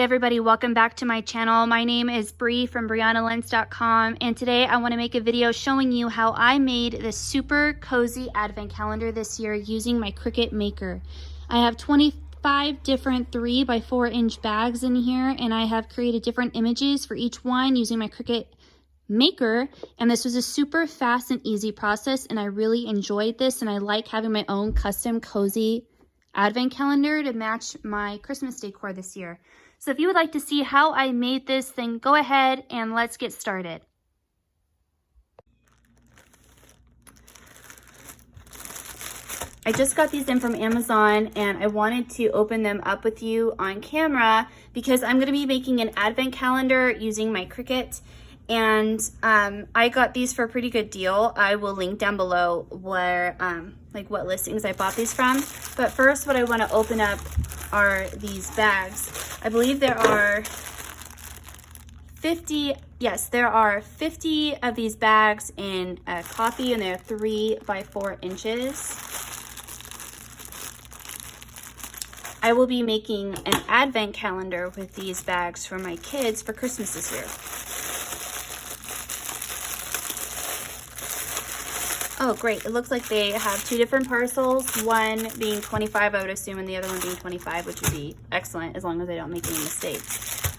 Hey everybody, welcome back to my channel. My name is Bree from BriannaLentz.com, and today I want to make a video showing you how I made this super cozy advent calendar this year using my Cricut maker. I have 25 different 3 by 4 inch bags in here, and I have created different images for each one using my Cricut maker, and this was a super fast and easy process, and I really enjoyed this, and I like having my own custom cozy advent calendar to match my Christmas decor this year. So if you would like to see how I made this, then go ahead and let's get started. I just got these in from Amazon, and I wanted to open them up with you on camera because I'm going to be making an advent calendar using my Cricut. And I got these for a pretty good deal. I will link down below where like what listings I bought these from. But first, what I want to open up are these bags. I believe there are 50. Yes, there are 50 of these bags in coffee, and they're 3 by 4 inches. I will be making an advent calendar with these bags for my kids for Christmas this year. Oh, great. It looks like they have 2 different parcels, one being 25, I would assume, and the other one being 25, which would be excellent as long as I don't make any mistakes.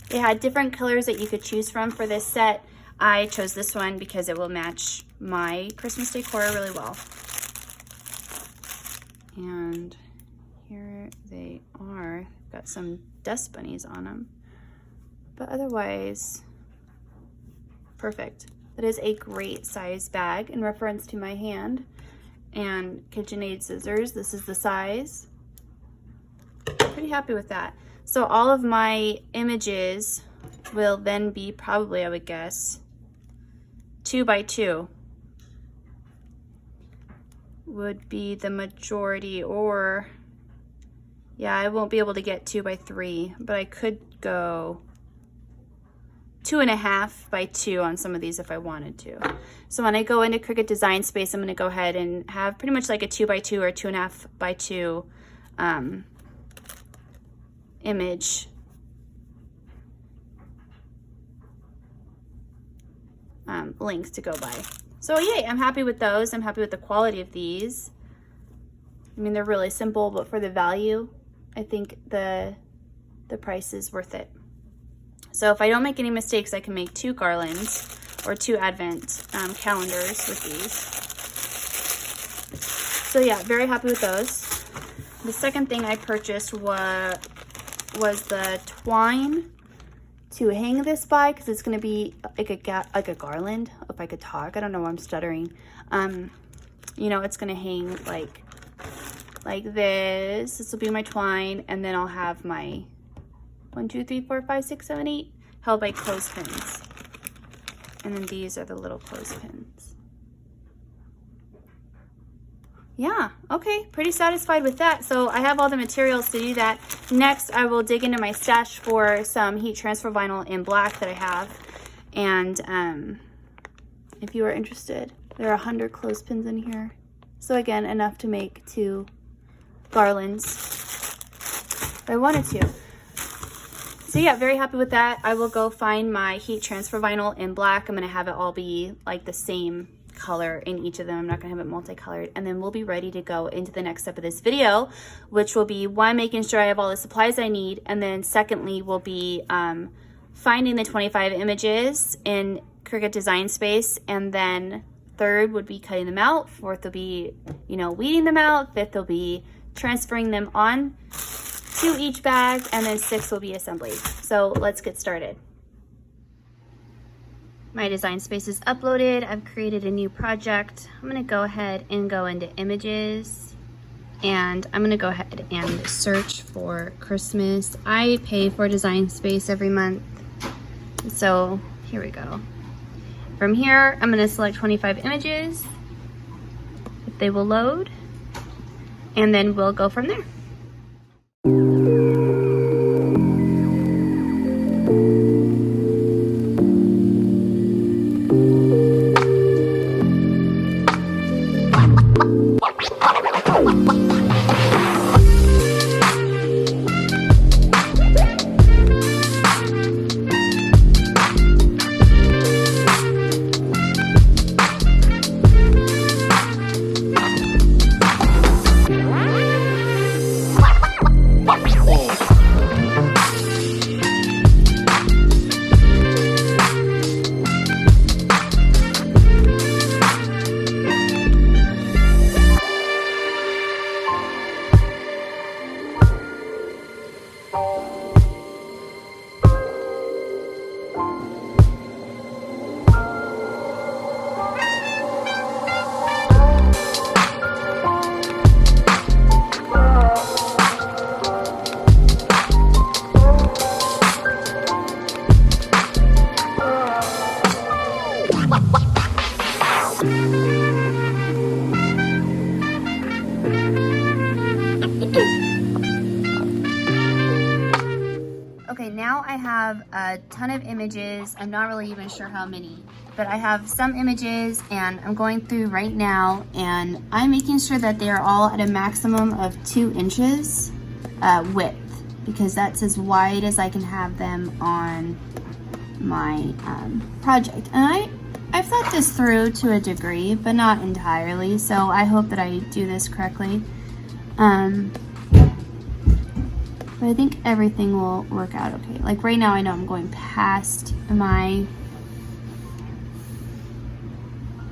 They had different colors that you could choose from for this set. I chose this one because it will match my Christmas decor really well. And here they are. Got some dust bunnies on them. But otherwise, perfect. It is a great size bag in reference to my hand, and KitchenAid scissors. This is the size. Pretty happy with that. So all of my images will then be probably, I would guess, 2 by 2 would be the majority, or yeah, I won't be able to get 2 by 3, but I could go 2.5 by 2 on some of these if I wanted to. So when I go into Cricut Design Space, I'm going to go ahead and have pretty much like a 2 by 2 or 2.5 by 2 image. Links to go by. So yay, I'm happy with those. I'm happy with the quality of these. I mean, they're really simple, but for the value, I think the price is worth it. So if I don't make any mistakes, I can make 2 garlands or 2 advent calendars with these. So yeah, very happy with those. The second thing I purchased was the twine to hang this by, because it's going to be like a garland. If I could talk, I don't know why I'm stuttering. You know, it's going to hang like this. This will be my twine, and then I'll have my 1, 2, 3, 4, 5, 6, 7, 8 held by clothespins. And then these are the little clothespins. Yeah, okay, pretty satisfied with that. So I have all the materials to do that. Next, I will dig into my stash for some heat transfer vinyl in black that I have. And if you are interested, there are 100 clothespins in here. So again, enough to make 2 garlands if I wanted to. So yeah, very happy with that. I will go find my heat transfer vinyl in black. I'm going to have it all be like the same color in each of them. I'm not going to have it multicolored. And then we'll be ready to go into the next step of this video, which will be, one, making sure I have all the supplies I need. And then secondly, will be finding the 25 images in Cricut Design Space. And then third would be cutting them out. Fourth will be, you know, weeding them out. Fifth will be transferring them on to each bag, and then 6 will be assembly. So let's get started. My design space is uploaded. I've created a new project. I'm gonna go ahead and go into images, and I'm gonna go ahead and search for Christmas. I pay for design space every month. So here we go. From here, I'm gonna select 25 images, if they will load, and then we'll go from there. Okay, now I have a ton of images. I'm not really even sure how many, but I have some images and I'm going through right now and I'm making sure that they are all at a maximum of 2 inches width, because that's as wide as I can have them on my project. And I've thought this through to a degree, but not entirely, so I hope that I do this correctly. But I think everything will work out okay. Like right now I know I'm going past my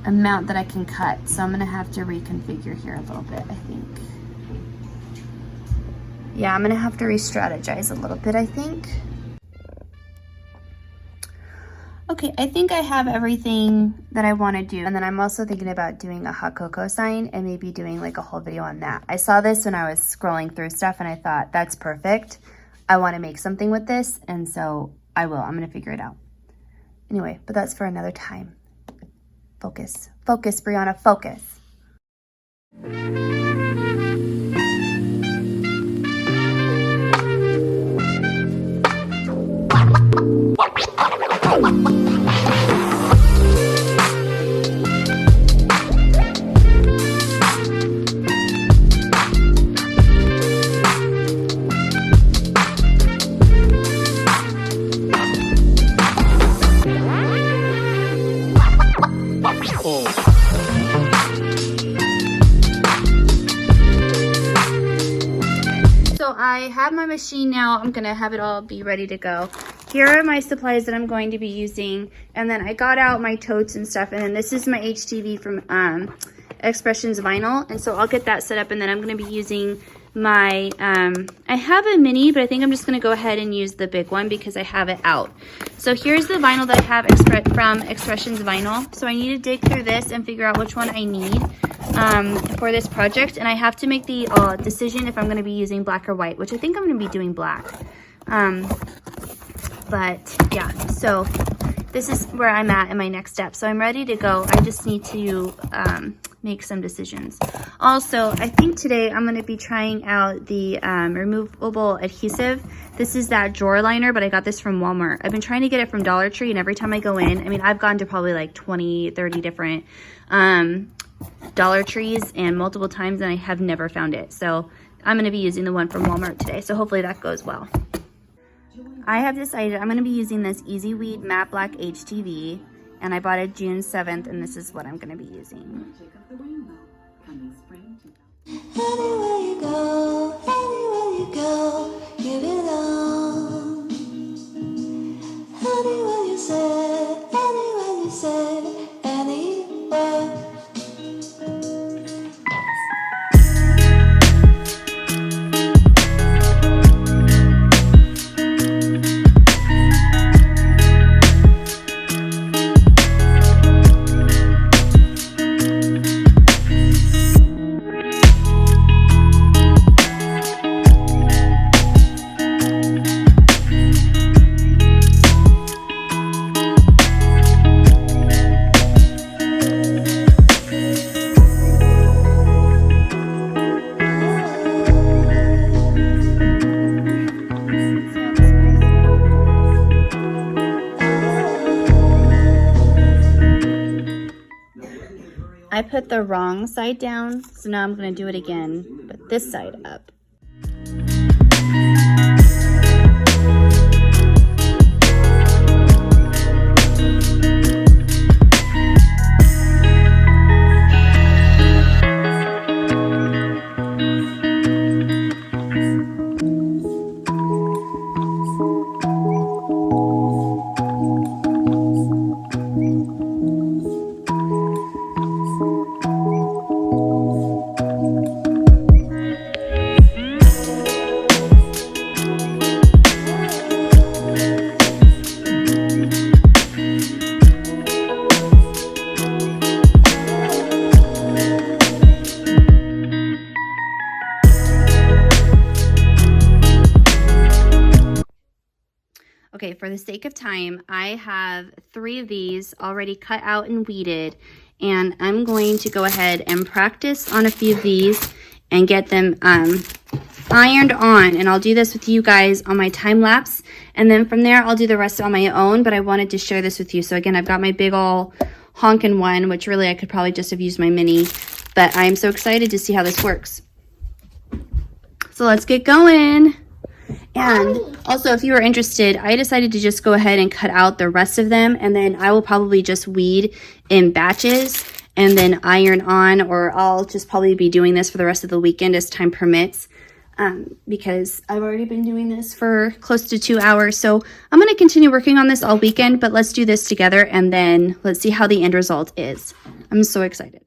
amount that I can cut, so I'm gonna have to reconfigure here a little bit, I think. Yeah, I'm gonna have to re-strategize a little bit, I think. Okay, I think I have everything that I want to do. And then I'm also thinking about doing a hot cocoa sign and maybe doing like a whole video on that. I saw this when I was scrolling through stuff and I thought, that's perfect. I want to make something with this. And so I will. I'm going to figure it out. Anyway, but that's for another time. Focus. Focus, Brianna. Focus. So I have my machine now. I'm gonna have it all be ready to go. Here are my supplies that I'm going to be using, and then I got out my totes and stuff, and then this is my HTV from Expressions Vinyl, and so I'll get that set up, and then I'm going to be using my I have a mini, but I think I'm just going to go ahead and use the big one because I have it out. So here's the vinyl that I have from Expressions Vinyl. So I need to dig through this and figure out which one I need for this project, and I have to make the decision if I'm going to be using black or white, which I think I'm going to be doing black. But yeah, so this is where I'm at in my next step. So I'm ready to go. I just need to make some decisions. Also, I think today I'm going to be trying out the removable adhesive. This is that drawer liner, but I got this from Walmart. I've been trying to get it from Dollar Tree, and every time I go in, I mean, I've gone to probably like 20, 30 different Dollar Trees and multiple times, and I have never found it. So I'm going to be using the one from Walmart today. So hopefully that goes well. I have decided I'm going to be using this Easy Weed Matte Black HTV, and I bought it June 7th, and this is what I'm going to be using. Anywhere you go, you belong. Anywhere you say, anywhere. I put the wrong side down, so now I'm going to do it again, but this side up. Okay, for the sake of time, I have 3 of these already cut out and weeded, and I'm going to go ahead and practice on a few of these and get them ironed on. And I'll do this with you guys on my time lapse, and then from there I'll do the rest on my own, but I wanted to share this with you. So again, I've got my big ol' honkin' one, which really I could probably just have used my mini, but I'm so excited to see how this works. So let's get going. And also, if you are interested, I decided to just go ahead and cut out the rest of them, and then I will probably just weed in batches and then iron on, or I'll just probably be doing this for the rest of the weekend as time permits, because I've already been doing this for close to 2 hours. So I'm going to continue working on this all weekend, but let's do this together and then let's see how the end result is. I'm so excited.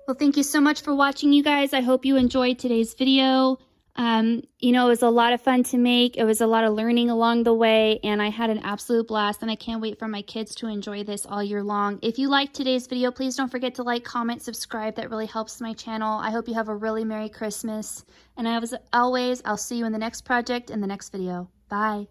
Well, thank you so much for watching, you guys. I hope you enjoyed today's video. You know, it was a lot of fun to make. It was a lot of learning along the way, and I had an absolute blast, and I can't wait for my kids to enjoy this all year long. If you liked today's video, please don't forget to like, comment, subscribe. That really helps my channel. I hope you have a really Merry Christmas. And as always, I'll see you in the next project in the next video. Bye.